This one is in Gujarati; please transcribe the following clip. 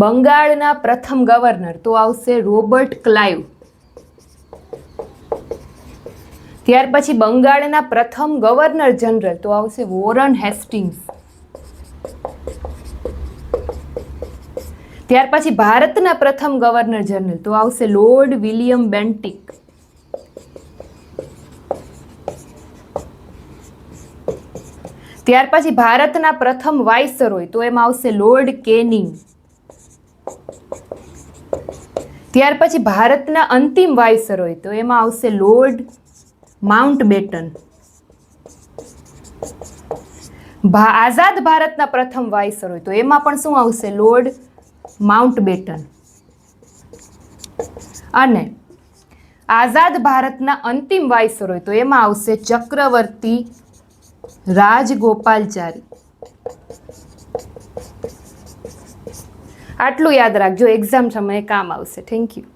બંગાળના પ્રથમ ગવર્નર તો આવશે રોબર્ટ ક્લાઇવ. ત્યાર પછી બંગાળના પ્રથમ ગવર્નર જનરલ તો આવશે વોરન હેસ્ટિંગ્સ. ત્યાર પછી ભારતના પ્રથમ ગવર્નર જનરલ તો આવશે લોર્ડ વિલિયમ બેન્ટિક. ત્યાર પછી ભારતના પ્રથમ વાઇસરોય તો એમાં આવશે લોર્ડ કેનિંગ. ત્યાર પછી ભારતના અંતિમ વાઇસરોય તો એમાં આવશે લોર્ડ માઉન્ટબેટન. આઝાદ ભારતના પ્રથમ વાઇસરોય તો એમાં પણ શું આવશે? Lord Mountbatten. અને આઝાદ ભારતના અંતિમ વાઇસરોય તો એમાં આવશે ચક્રવર્તી રાજગોપાલચારી. આટલું યાદ રાખજો, એક્ઝામ સમયે કામ આવશે. Thank you.